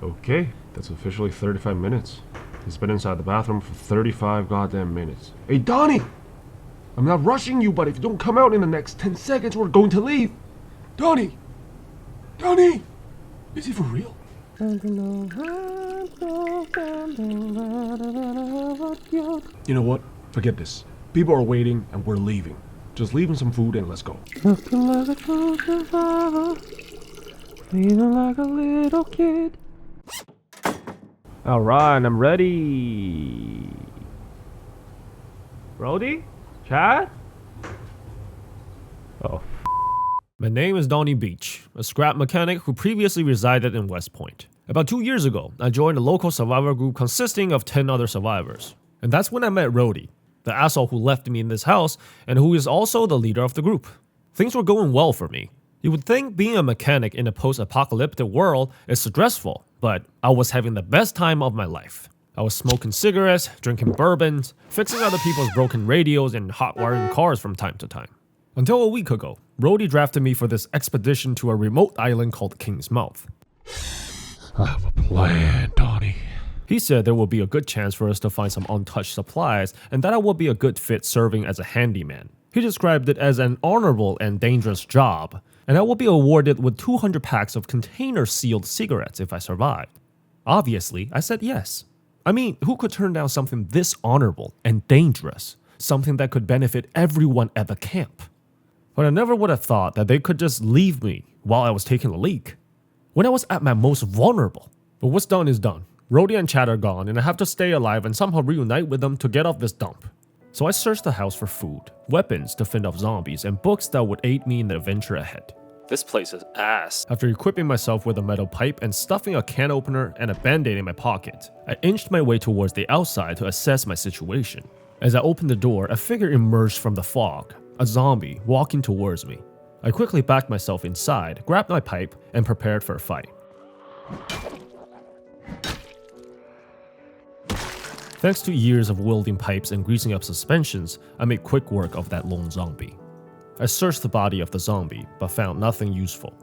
Okay, that's officially 35 minutes. He's been inside the bathroom for 35 goddamn minutes. Hey, Donnie! I'm not rushing you, but if you don't come out in the next 10 seconds, we're going to leave. Donnie! Donnie! Is he for real? You know what? Forget this. People are waiting and we're leaving. Just leave him some food and let's go. Looking like a true survivor, feeling like a little kid. Alright, I'm ready. Brody? Chad? Oh, My name is Donnie Beach, a scrap mechanic who previously resided in West Point. About 2 years ago, I joined a local survivor group consisting of 10 other survivors. And that's when I met Rody, the asshole who left me in this house and who is also the leader of the group. Things were going well for me. You would think being a mechanic in a post-apocalyptic world is stressful, but I was having the best time of my life. I was smoking cigarettes, drinking bourbons, fixing other people's broken radios, and hot wiring cars from time to time. Until a week ago, Rody drafted me for this expedition to a remote island called King's Mouth. I have a plan, Donnie. He said there would be a good chance for us to find some untouched supplies and that I would be a good fit serving as a handyman. He described it as an honorable and dangerous job, and I would be awarded with 200 packs of container-sealed cigarettes if I survived. Obviously, I said yes. I mean, who could turn down something this honorable and dangerous? Something that could benefit everyone at the camp. But I never would have thought that they could just leave me while I was taking a leak. When I was at my most vulnerable. But what's done is done. Rody and Chad are gone, and I have to stay alive and somehow reunite with them to get off this dump. So I searched the house for food, weapons to fend off zombies, and books that would aid me in the adventure ahead. This place is ass. After equipping myself with a metal pipe and stuffing a can opener and a band-aid in my pocket, I inched my way towards the outside to assess my situation. As I opened the door, a figure emerged from the fog, a zombie walking towards me. I quickly backed myself inside, grabbed my pipe, and prepared for a fight. Thanks to years of welding pipes and greasing up suspensions, I made quick work of that lone zombie. I searched the body of the zombie, but found nothing useful.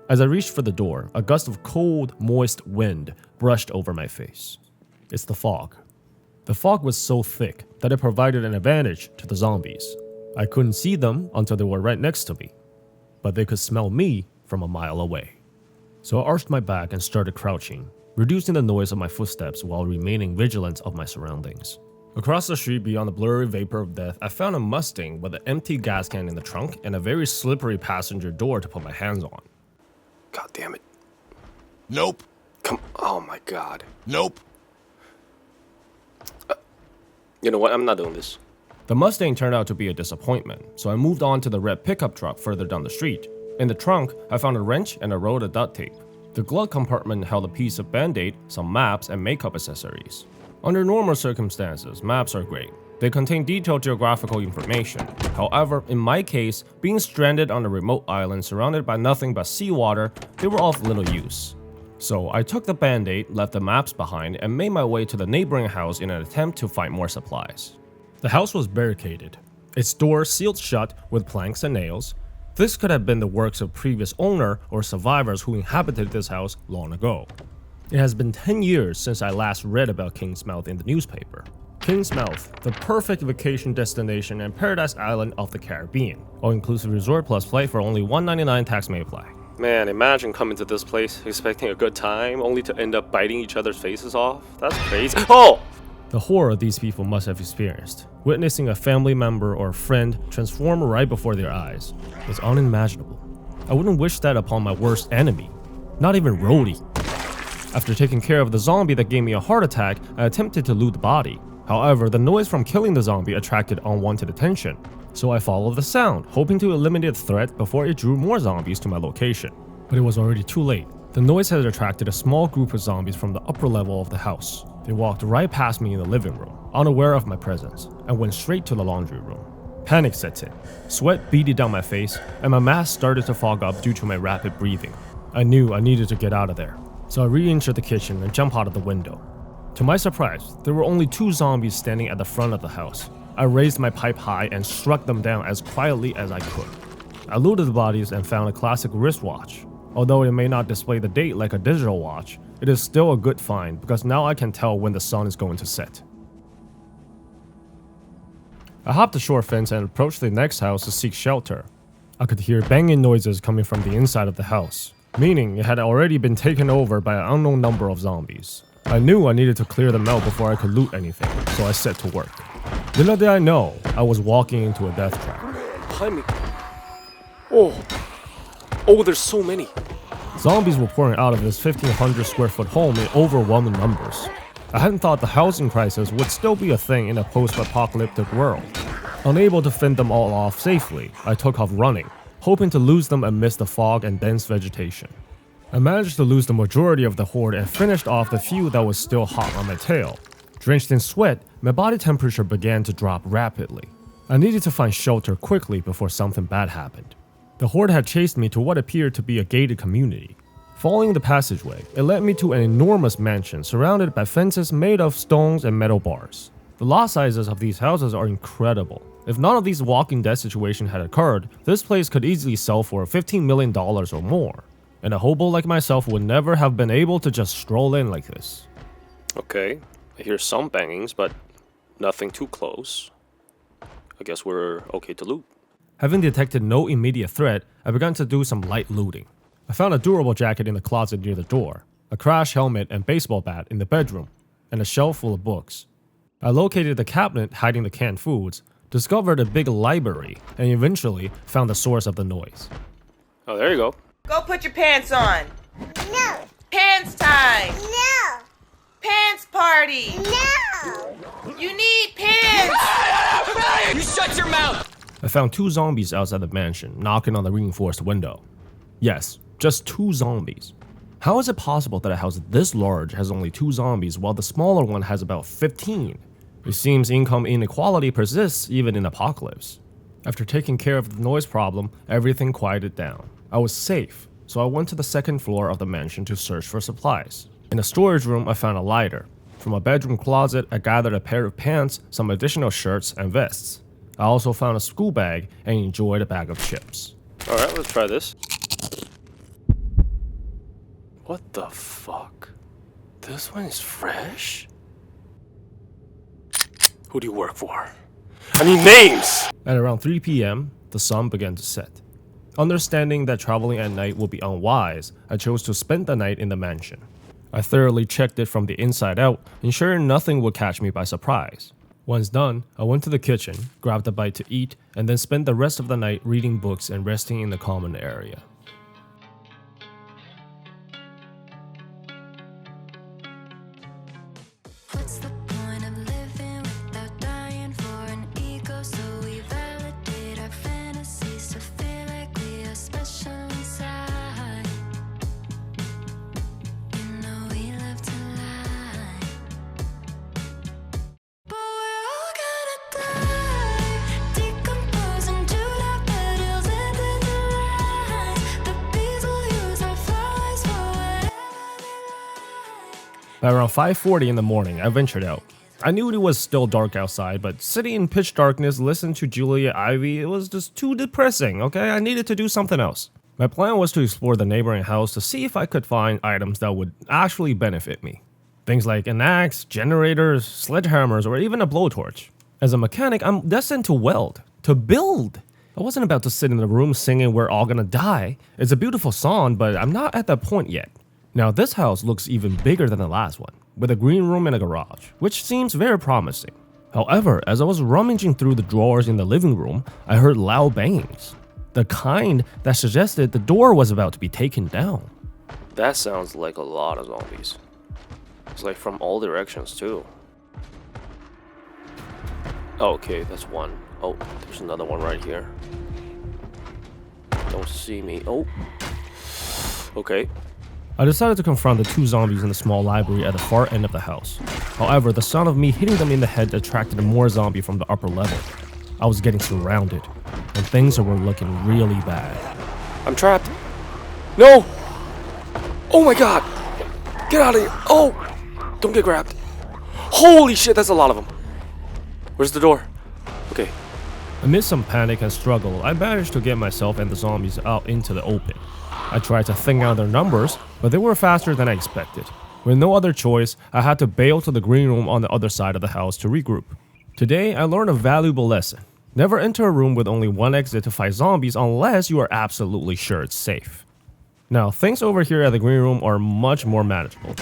As I reached for the door, a gust of cold, moist wind brushed over my face. It's the fog. The fog was so thick that it provided an advantage to the zombies. I couldn't see them until they were right next to me, but they could smell me from a mile away. So I arched my back and started crouching, reducing the noise of my footsteps while remaining vigilant of my surroundings. Across the street beyond the blurry vapor of death, I found a Mustang with an empty gas can in the trunk and a very slippery passenger door to put my hands on. God damn it. Nope. Oh my god. Nope. You know what, I'm not doing this. The Mustang turned out to be a disappointment, so I moved on to the red pickup truck further down the street. In the trunk, I found a wrench and a roll of duct tape. The glove compartment held a piece of band-aid, some maps, and makeup accessories. Under normal circumstances, maps are great. They contain detailed geographical information. However, in my case, being stranded on a remote island surrounded by nothing but seawater, they were of little use. So I took the band-aid, left the maps behind, and made my way to the neighboring house in an attempt to find more supplies. The house was barricaded, its doors sealed shut with planks and nails. This could have been the works of previous owner or survivors who inhabited this house long ago. It has been 10 years since I last read about King's Mouth in the newspaper. King's Mouth, the perfect vacation destination and paradise island of the Caribbean. All-inclusive resort plus flight for only $199 tax may apply. Man, imagine coming to this place expecting a good time only to end up biting each other's faces off. That's crazy. Oh! The horror these people must have experienced, witnessing a family member or friend transform right before their eyes, is unimaginable. I wouldn't wish that upon my worst enemy, not even Rody. After taking care of the zombie that gave me a heart attack, I attempted to loot the body. However, the noise from killing the zombie attracted unwanted attention, so I followed the sound, hoping to eliminate the threat before it drew more zombies to my location. But it was already too late. The noise had attracted a small group of zombies from the upper level of the house. They walked right past me in the living room, unaware of my presence, and went straight to the laundry room. Panic sets in. Sweat beaded down my face, and my mask started to fog up due to my rapid breathing. I knew I needed to get out of there, so I re-entered the kitchen and jumped out of the window. To my surprise, there were only 2 zombies standing at the front of the house. I raised my pipe high and struck them down as quietly as I could. I looted the bodies and found a classic wristwatch. Although it may not display the date like a digital watch, it is still a good find because now I can tell when the sun is going to set. I hopped the short fence and approached the next house to seek shelter. I could hear banging noises coming from the inside of the house, meaning it had already been taken over by an unknown number of zombies. I knew I needed to clear them out before I could loot anything, so I set to work. Little did I know, I was walking into a death trap. Behind me. Oh, there's so many. Zombies were pouring out of this 1,500 square foot home in overwhelming numbers. I hadn't thought the housing crisis would still be a thing in a post-apocalyptic world. Unable to fend them all off safely, I took off running, hoping to lose them amidst the fog and dense vegetation. I managed to lose the majority of the horde and finished off the few that was still hot on my tail. Drenched in sweat, my body temperature began to drop rapidly. I needed to find shelter quickly before something bad happened. The horde had chased me to what appeared to be a gated community. Following the passageway, it led me to an enormous mansion surrounded by fences made of stones and metal bars. The lot sizes of these houses are incredible. If none of these Walking Dead situations had occurred, this place could easily sell for $15 million or more. And a hobo like myself would never have been able to just stroll in like this. Okay, I hear some bangings, but nothing too close. I guess we're okay to loot. Having detected no immediate threat, I began to do some light looting. I found a durable jacket in the closet near the door, a crash helmet and baseball bat in the bedroom, and a shelf full of books. I located the cabinet hiding the canned foods, discovered a big library, and eventually found the source of the noise. Oh, there you go. Go put your pants on. No. Pants time. No. Pants party. No. You need pants. You shut your mouth! I found 2 zombies outside the mansion, knocking on the reinforced window. Yes, just 2 zombies. How is it possible that a house this large has only 2 zombies while the smaller one has about 15? It seems income inequality persists even in apocalypse. After taking care of the noise problem, everything quieted down. I was safe, so I went to the second floor of the mansion to search for supplies. In the storage room, I found a lighter. From a bedroom closet, I gathered a pair of pants, some additional shirts, and vests. I also found a school bag and enjoyed a bag of chips. Alright, let's try this. What the fuck? This one is fresh? Who do you work for? I need names! At around 3 p.m., the sun began to set. Understanding that traveling at night would be unwise, I chose to spend the night in the mansion. I thoroughly checked it from the inside out, ensuring nothing would catch me by surprise. Once done, I went to the kitchen, grabbed a bite to eat, and then spent the rest of the night reading books and resting in the common area. What's the point of living without dying for an ego? So we validate our fantasies to feel like we are special inside. You know we love to lie, but we're all gonna die, decompose into the petals into the lines. The bees will use our flowers for whatever they like. By around 5:40 in the morning, I ventured out. I knew it was still dark outside, but sitting in pitch darkness listening to Julia Ivy, it was just too depressing, okay? I needed to do something else. My plan was to explore the neighboring house to see if I could find items that would actually benefit me. Things like an axe, generators, sledgehammers, or even a blowtorch. As a mechanic, I'm destined to weld, to build. I wasn't about to sit in the room singing "We're All Gonna Die." It's a beautiful song, but I'm not at that point yet. Now this house looks even bigger than the last one, with a green room and a garage, which seems very promising. However, as I was rummaging through the drawers in the living room, I heard loud bangings. The kind that suggested the door was about to be taken down. That sounds like a lot of zombies. It's like from all directions too. Oh, okay, that's one. Oh, there's another one right here. Don't see me. Oh. Okay. I decided to confront the 2 zombies in the small library at the far end of the house. However, the sound of me hitting them in the head attracted more zombie from the upper level. I was getting surrounded, and things were looking really bad. I'm trapped. No! Oh my god! Get out of here! Oh! Don't get grabbed. Holy shit, that's a lot of them. Where's the door? Okay. Amid some panic and struggle, I managed to get myself and the zombies out into the open. I tried to think out their numbers, but they were faster than I expected. With no other choice, I had to bail to the green room on the other side of the house to regroup. Today, I learned a valuable lesson. Never enter a room with only one exit to fight zombies unless you are absolutely sure it's safe. Now, things over here at the green room are much more manageable.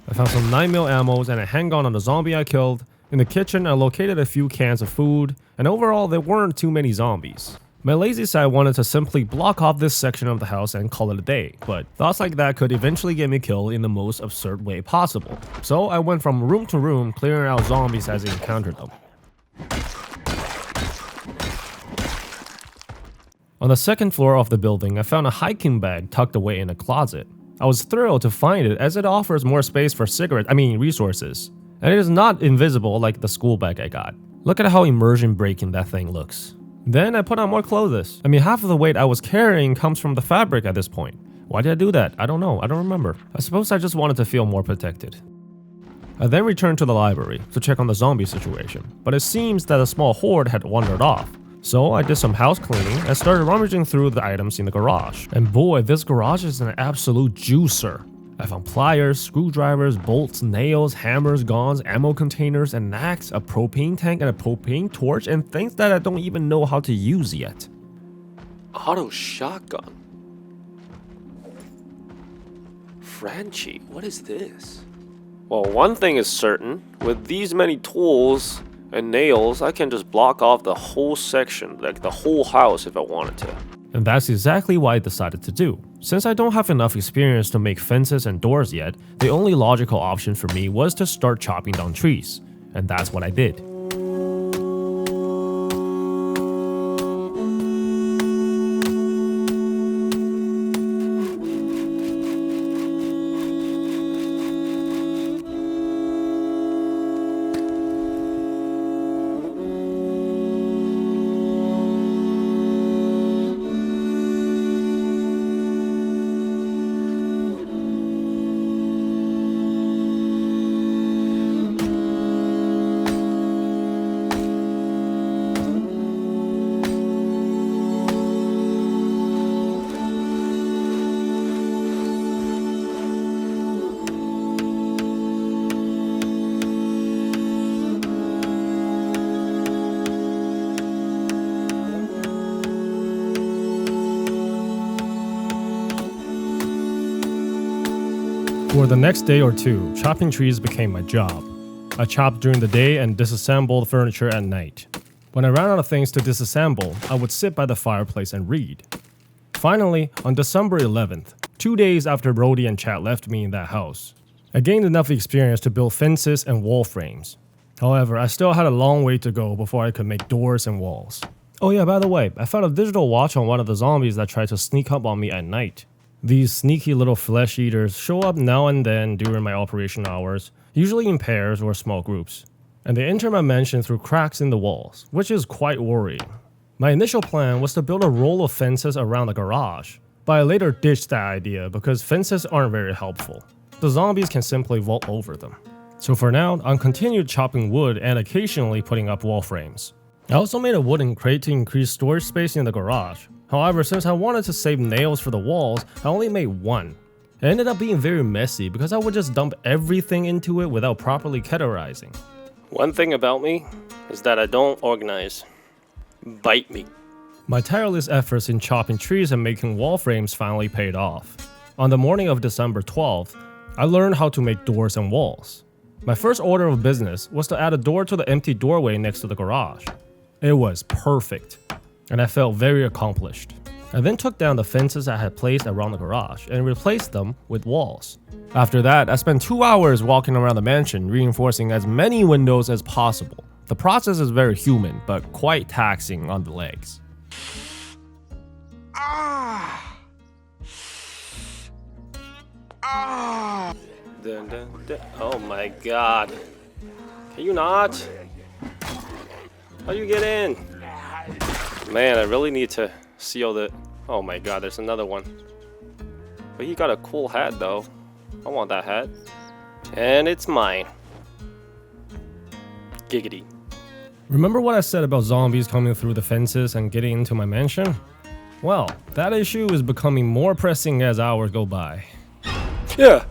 I found some 9mm ammos and a handgun on the zombie I killed. In the kitchen, I located a few cans of food, and overall, there weren't too many zombies. My lazy side wanted to simply block off this section of the house and call it a day, but thoughts like that could eventually get me killed in the most absurd way possible. So I went from room to room, clearing out zombies as I encountered them. On the second floor of the building, I found a hiking bag tucked away in a closet. I was thrilled to find it as it offers more space for resources. And it is not invisible like the school bag I got. Look at how immersion breaking that thing looks. Then I put on more clothes. Half of the weight I was carrying comes from the fabric at this point. Why did I do that? I don't know. I don't remember. I suppose I just wanted to feel more protected. I then returned to the library to check on the zombie situation, but it seems that a small horde had wandered off. So I did some house cleaning and started rummaging through the items in the garage. And boy, this garage is an absolute juicer. I found pliers, screwdrivers, bolts, nails, hammers, guns, ammo containers, an axe, a propane tank, and a propane torch, and things that I don't even know how to use yet. Auto shotgun. Frenchie, what is this? Well, one thing is certain. With these many tools and nails, I can just block off the whole section, like the whole house if I wanted to. And that's exactly what I decided to do. Since I don't have enough experience to make fences and doors yet, the only logical option for me was to start chopping down trees. And that's what I did. For the next day or two, chopping trees became my job. I chopped during the day and disassembled furniture at night. When I ran out of things to disassemble, I would sit by the fireplace and read. Finally, on December 11th, 2 days after Brody and Chad left me in that house, I gained enough experience to build fences and wall frames. However, I still had a long way to go before I could make doors and walls. Oh yeah, by the way, I found a digital watch on one of the zombies that tried to sneak up on me at night. These sneaky little flesh eaters show up now and then during my operation hours, usually in pairs or small groups. And they enter my mansion through cracks in the walls, which is quite worrying. My initial plan was to build a roll of fences around the garage, but I later ditched that idea because fences aren't very helpful. The zombies can simply vault over them. So for now, I'll continue chopping wood and occasionally putting up wall frames. I also made a wooden crate to increase storage space in the garage. However, since I wanted to save nails for the walls, I only made one. It ended up being very messy because I would just dump everything into it without properly categorizing. One thing about me is that I don't organize. Bite me. My tireless efforts in chopping trees and making wall frames finally paid off. On the morning of December 12th, I learned how to make doors and walls. My first order of business was to add a door to the empty doorway next to the garage. It was perfect, and I felt very accomplished. I then took down the fences I had placed around the garage and replaced them with walls. After that, I spent 2 hours walking around the mansion, reinforcing as many windows as possible. The process is very human, but quite taxing on the legs. Dun, dun, dun. Oh my god. Can you not? How do you get in? Man, I really need to seal the... Oh my god, there's another one. But he got a cool hat though. I want that hat. And it's mine. Giggity. Remember what I said about zombies coming through the fences and getting into my mansion? Well, that issue is becoming more pressing as hours go by. Yeah.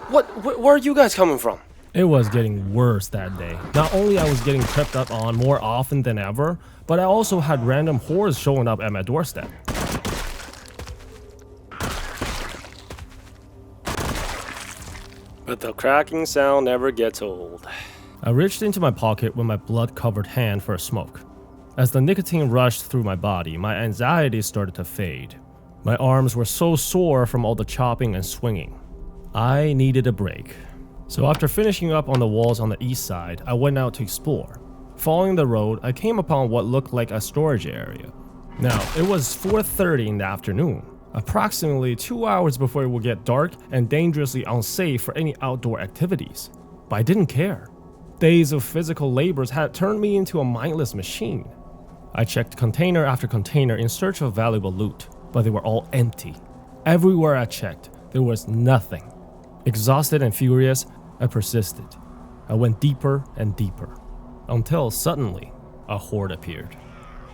Where are you guys coming from? It was getting worse that day. Not only I was getting tripped up on more often than ever, but I also had random whores showing up at my doorstep. But the cracking sound never gets old. I reached into my pocket with my blood-covered hand for a smoke. As the nicotine rushed through my body, my anxiety started to fade. My arms were so sore from all the chopping and swinging. I needed a break. So after finishing up on the walls on the east side, I went out to explore. Following the road, I came upon what looked like a storage area. Now, it was 4:30 in the afternoon, approximately 2 hours before it would get dark and dangerously unsafe for any outdoor activities. But I didn't care. Days of physical labors had turned me into a mindless machine. I checked container after container in search of valuable loot, but they were all empty. Everywhere I checked, there was nothing. Exhausted and furious, I persisted. I went deeper and deeper, until suddenly, a horde appeared.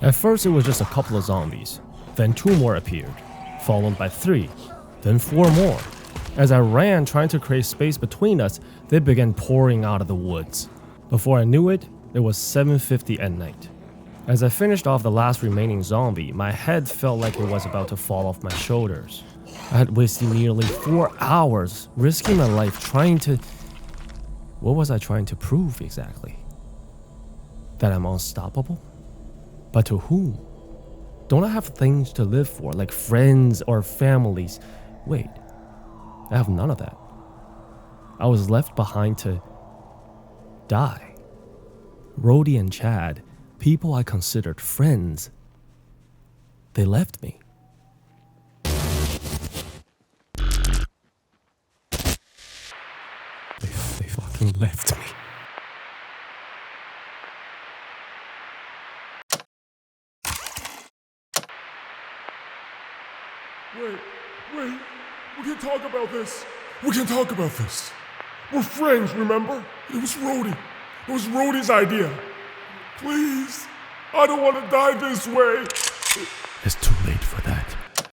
At first it was just a couple of zombies, then 2 more appeared, followed by 3, then 4 more. As I ran trying to create space between us, they began pouring out of the woods. Before I knew it, it was 7:50 at night. As I finished off the last remaining zombie, my head felt like it was about to fall off my shoulders. I had wasted nearly 4 hours risking my life trying to... What was I trying to prove exactly? That I'm unstoppable? But to whom? Don't I have things to live for, like friends or families? Wait, I have none of that. I was left behind to die. Rhodey and Chad, people I considered friends, they left me. They fucking left me. Wait, we can talk about this. We can talk about this. We're friends, remember? It was Rhodey. It was Rhodey's idea. Please, I don't want to die this way. It's too late for that.